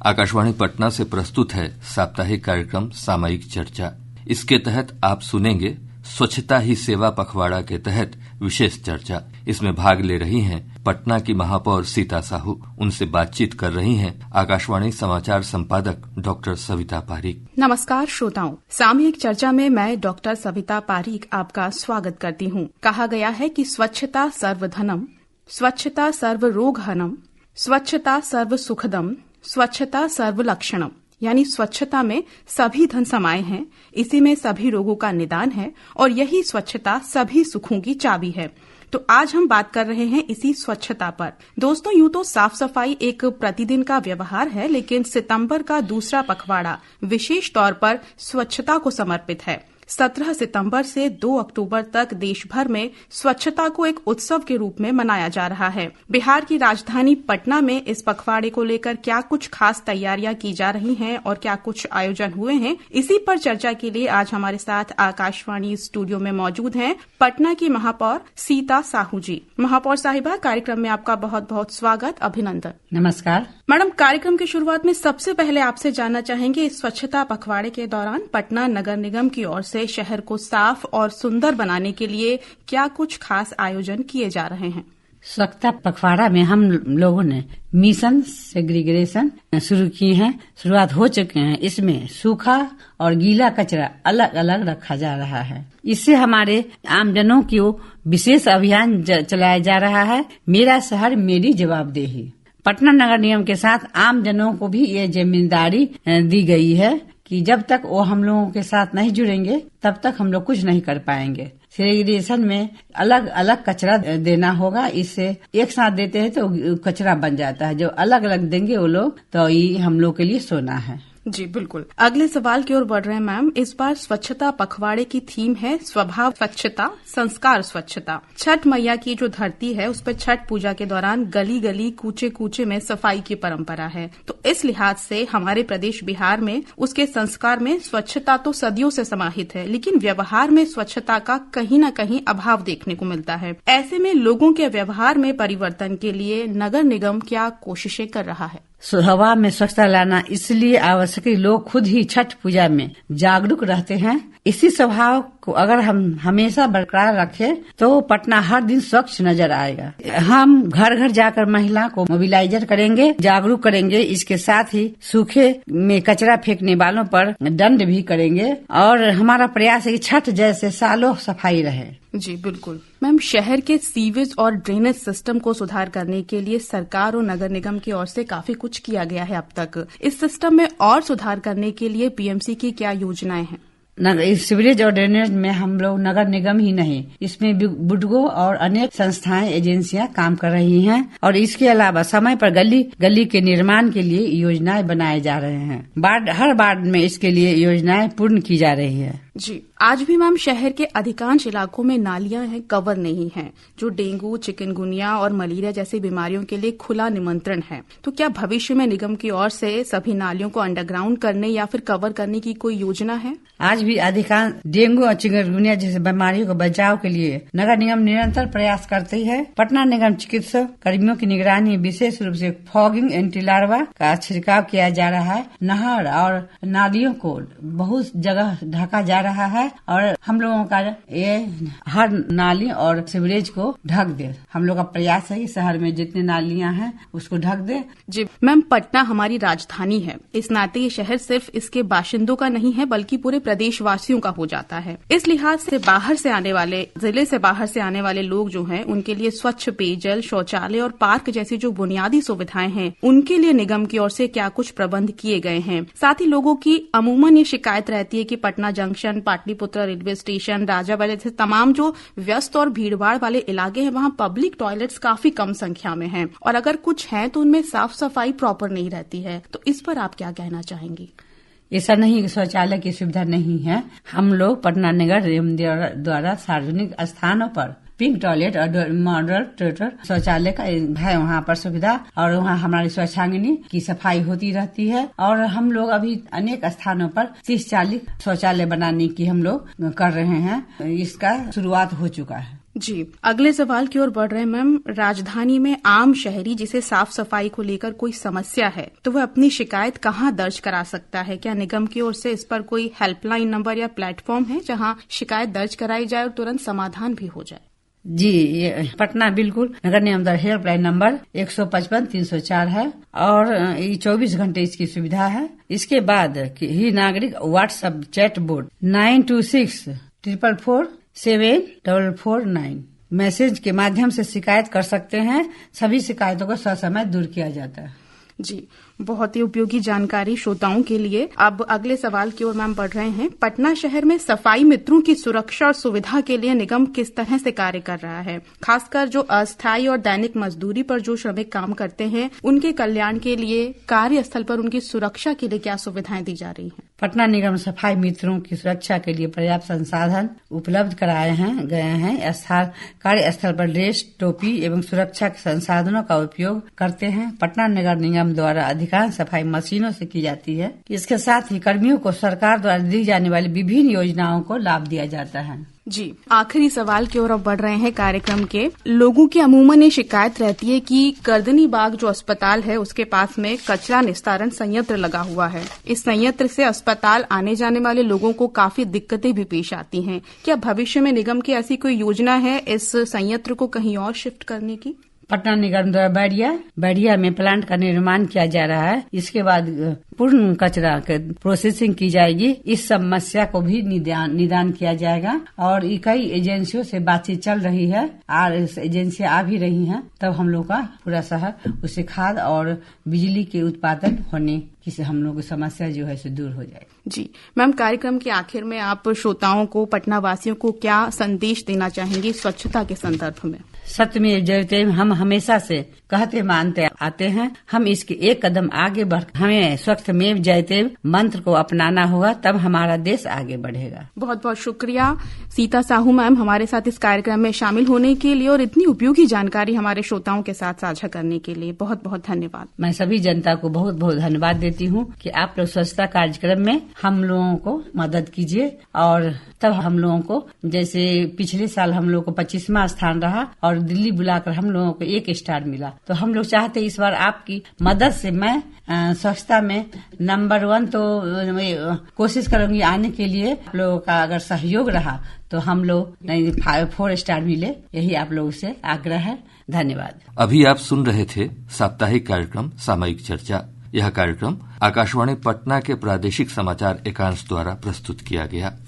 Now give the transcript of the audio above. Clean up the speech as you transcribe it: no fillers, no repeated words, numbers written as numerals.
आकाशवाणी पटना से प्रस्तुत है साप्ताहिक कार्यक्रम सामयिक चर्चा। इसके तहत आप सुनेंगे स्वच्छता ही सेवा पखवाड़ा के तहत विशेष चर्चा। इसमें भाग ले रही हैं पटना की महापौर सीता साहू। उनसे बातचीत कर रही हैं आकाशवाणी समाचार संपादक डॉक्टर सविता पारीक। नमस्कार श्रोताओं, सामयिक चर्चा में मैं डॉक्टर सविता पारीक आपका स्वागत करती हूँ। कहा गया है कि स्वच्छता सर्वधनम, स्वच्छता सर्वरोगहनम, स्वच्छता सर्व सुखदम, स्वच्छता सर्वलक्षणम। यानी स्वच्छता में सभी धन समाये हैं, इसी में सभी रोगों का निदान है और यही स्वच्छता सभी सुखों की चाबी है। तो आज हम बात कर रहे हैं इसी स्वच्छता पर। दोस्तों, यूं तो साफ सफाई एक प्रतिदिन का व्यवहार है, लेकिन सितंबर का दूसरा पखवाड़ा विशेष तौर पर स्वच्छता को समर्पित है। 17 सितंबर से 2 अक्टूबर तक देश भर में स्वच्छता को एक उत्सव के रूप में मनाया जा रहा है। बिहार की राजधानी पटना में इस पखवाड़े को लेकर क्या कुछ खास तैयारियां की जा रही हैं और क्या कुछ आयोजन हुए हैं, इसी पर चर्चा के लिए आज हमारे साथ आकाशवाणी स्टूडियो में मौजूद हैं पटना की महापौर सीता साहू जी। महापौर साहिबा, कार्यक्रम में आपका बहुत बहुत स्वागत, अभिनंदन। नमस्कार मैडम। कार्यक्रम की शुरुआत में सबसे पहले आपसे जानना चाहेंगे, इस स्वच्छता पखवाड़े के दौरान पटना नगर निगम की ओर से शहर को साफ और सुंदर बनाने के लिए क्या कुछ खास आयोजन किए जा रहे हैं? स्वच्छता पखवाड़ा में हम लोगों ने मिशन सेग्रीगेशन शुरू की है, शुरुआत हो चुके हैं। इसमें सूखा और गीला कचरा अलग अलग रखा जा रहा है। इससे हमारे आमजनों की विशेष अभियान चलाया जा रहा है, मेरा शहर मेरी जवाबदेही। पटना नगर निगम के साथ आम जनों को भी ये जिम्मेदारी दी गई है कि जब तक वो हम लोगों के साथ नहीं जुड़ेंगे तब तक हम लोग कुछ नहीं कर पाएंगे। सेग्रीगेशन में अलग अलग कचरा देना होगा, इससे एक साथ देते हैं तो कचरा बन जाता है। जो अलग अलग देंगे वो लोग, तो ये हम लोग के लिए सोना है। जी बिल्कुल। अगले सवाल की ओर बढ़ रहे हैं मैम। इस बार स्वच्छता पखवाड़े की थीम है स्वभाव स्वच्छता, संस्कार स्वच्छता। छठ मैया की जो धरती है उस पर छठ पूजा के दौरान गली गली कूचे कूचे में सफाई की परंपरा है। तो इस लिहाज से हमारे प्रदेश बिहार में उसके संस्कार में स्वच्छता तो सदियों से समाहित है, लेकिन व्यवहार में स्वच्छता का कहीं न कहीं अभाव देखने को मिलता है। ऐसे में लोगों के व्यवहार में परिवर्तन के लिए नगर निगम क्या कोशिशें कर रहा है? स्वभाव में स्वच्छता लाना इसलिए आवश्यक है, लोग खुद ही छठ पूजा में जागरूक रहते हैं। इसी स्वभाव को अगर हम हमेशा बरकरार रखें तो पटना हर दिन स्वच्छ नजर आएगा। हम घर घर जाकर महिला को मोबिलाइजर करेंगे, जागरूक करेंगे। इसके साथ ही सूखे में कचरा फेंकने वालों पर दंड भी करेंगे और हमारा प्रयास है कि छठ जैसे सालों सफाई रहे। जी बिल्कुल। मैम, शहर के सीवेज और ड्रेनेज सिस्टम को सुधार करने के लिए सरकार और नगर निगम की ओर से काफी कुछ किया गया है अब तक। इस सिस्टम में और सुधार करने के लिए पीएमसी की क्या योजनाएं हैं? सीवरेज और ड्रेनेज में हम लोग नगर निगम ही नहीं, इसमें बुडगो और अनेक संस्थाएं एजेंसियां काम कर रही हैं और इसके अलावा समय पर गली गली के निर्माण के लिए योजनाएं बनाए जा रहे हैं। हर वार्ड में इसके लिए योजनाएं पूर्ण की जा रही है। जी, आज भी मैम शहर के अधिकांश इलाकों में नालियां हैं, कवर नहीं हैं, जो डेंगू, चिकनगुनिया और मलेरिया जैसी बीमारियों के लिए खुला निमंत्रण है। तो क्या भविष्य में निगम की ओर से सभी नालियों को अंडरग्राउंड करने या फिर कवर करने की कोई योजना है? आज भी अधिकांश डेंगू और चिकनगुनिया जैसी बीमारियों को बचाव के लिए नगर निगम निरंतर प्रयास करती है। पटना निगम चिकित्सक कर्मियों की निगरानी विशेष रूप से फॉगिंग एंटी लार्वा का छिड़काव किया जा रहा है। नहर और नालियों को बहुत जगह ढका जा रहा है और हम लोगों का ये हर नाली और सीवरेज को ढक दे। हम लोग का प्रयास है कि शहर में जितनी नालियां हैं उसको ढक दे। जी मैम, पटना हमारी राजधानी है, इस नाते ये शहर सिर्फ इसके बाशिंदों का नहीं है बल्कि पूरे प्रदेशवासियों का हो जाता है। इस लिहाज से बाहर से आने वाले, जिले से बाहर से आने वाले लोग जो हैं उनके लिए स्वच्छ पेयजल, शौचालय और पार्क जैसी जो बुनियादी सुविधाएं हैं उनके लिए निगम की ओर से क्या कुछ प्रबंध किए गए हैं? साथ ही लोगों की अमूमन ये शिकायत रहती है कि Patna junction, Pataliputra railway station, Rajabagh जैसे तमाम जो व्यस्त और भीड़भाड़ वाले इलाके हैं वहाँ पब्लिक टॉयलेट्स काफी कम संख्या में हैं और अगर कुछ हैं तो उनमें साफ सफाई प्रॉपर नहीं रहती है। तो इस पर आप क्या कहना चाहेंगी? ऐसा नहीं, शौचालय की सुविधा नहीं है। हम लोग पटना नगर निगम द्वारा सार्वजनिक स्थानों पर पिंक टॉयलेट और मॉडल शौचालय का है वहाँ पर सुविधा और वहाँ हमारी स्वच्छांगिनी की सफाई होती रहती है और हम लोग अभी अनेक स्थानों पर 30-40 शौचालय बनाने की हम लोग कर रहे हैं। इसका शुरुआत हो चुका है। जी, अगले सवाल की ओर बढ़ रहे हैं मैम। राजधानी में आम शहरी जिसे साफ सफाई को लेकर कोई समस्या है तो वह अपनी शिकायत कहाँ दर्ज करा सकता है? क्या निगम की ओर से इस पर कोई हेल्पलाइन नंबर या प्लेटफॉर्म है जहाँ शिकायत दर्ज कराई जाए और तुरंत समाधान भी हो जाए? जी, ये पटना बिल्कुल नगर निगम द्वारा हेल्पलाइन नंबर 155-304 है और 24 घंटे इसकी सुविधा है। इसके बाद ही नागरिक व्हाट्सएप चैट बोर्ड 926-444-7449 मैसेज के माध्यम से शिकायत कर सकते हैं। सभी शिकायतों को ससमय दूर किया जाता है। जी, बहुत ही उपयोगी जानकारी श्रोताओं के लिए। अब अगले सवाल की ओर मैम बढ़ रहे हैं। पटना शहर में सफाई मित्रों की सुरक्षा और सुविधा के लिए निगम किस तरह से कार्य कर रहा है? खासकर जो अस्थायी और दैनिक मजदूरी पर जो श्रमिक काम करते हैं उनके कल्याण के लिए कार्यस्थल पर उनकी सुरक्षा के लिए क्या सुविधाएं दी जा रही हैं? पटना निगम सफाई मित्रों की सुरक्षा के लिए पर्याप्त संसाधन उपलब्ध कराए गए हैं। कार्यस्थल पर ड्रेस, टोपी एवं सुरक्षा के संसाधनों का उपयोग करते हैं। पटना नगर निगम द्वारा अधिकांश सफाई मशीनों से की जाती है। इसके साथ ही कर्मियों को सरकार द्वारा दी जाने वाली विभिन्न योजनाओं को लाभ दिया जाता है। जी, आखिरी सवाल की ओर अब बढ़ रहे हैं कार्यक्रम के। लोगों की अमूमन ये शिकायत रहती है कि गर्दनी बाग जो अस्पताल है उसके पास में कचरा निस्तारण संयंत्र लगा हुआ है। इस संयंत्र से अस्पताल आने जाने वाले लोगों को काफी दिक्कतें भी पेश आती हैं। क्या भविष्य में निगम की ऐसी कोई योजना है इस संयंत्र को कहीं और शिफ्ट करने की? पटना निगम द्वारा बैरिया में प्लांट का निर्माण किया जा रहा है। इसके बाद पूर्ण कचरा के प्रोसेसिंग की जाएगी। इस समस्या को भी निदान किया जाएगा और कई एजेंसियों से बातचीत चल रही है और एजेंसियां आ भी रही हैं। तब हम लोग का पूरा शहर उससे खाद और बिजली के उत्पादन होने की हम लोग की समस्या जो है दूर हो जाएगी। जी मैम, कार्यक्रम के आखिर में आप श्रोताओं को, पटना वासियों को क्या संदेश देना चाहेंगी स्वच्छता के संदर्भ में? सत्यमेव जयते हम हमेशा से कहते मानते आते हैं। हम इसके एक कदम आगे बढ़ हमें स्वच्छमेव जयते मंत्र को अपनाना होगा, तब हमारा देश आगे बढ़ेगा। बहुत बहुत शुक्रिया सीता साहू मैम हमारे साथ इस कार्यक्रम में शामिल होने के लिए और इतनी उपयोगी जानकारी हमारे श्रोताओं के साथ साझा करने के लिए बहुत बहुत धन्यवाद। मैं सभी जनता को बहुत बहुत धन्यवाद देती हूँ कि आप लोग स्वच्छता कार्यक्रम में हम लोगों को मदद कीजिए। और तब हम लोगों को, जैसे पिछले साल हम लोगों को 25वां स्थान रहा और दिल्ली बुलाकर हम लोगों को 1 स्टार मिला, तो हम लोग चाहते इस बार आपकी मदद से मैं स्वच्छता में नंबर 1 तो कोशिश करूंगी आने के लिए। आप लोगों का अगर सहयोग रहा तो हम लोग 4 स्टार मिले, यही आप लोगों से आग्रह है। धन्यवाद। अभी आप सुन रहे थे साप्ताहिक कार्यक्रम सामयिक चर्चा। यह कार्यक्रम आकाशवाणी पटना के प्रादेशिक समाचार एकांश द्वारा प्रस्तुत किया गया।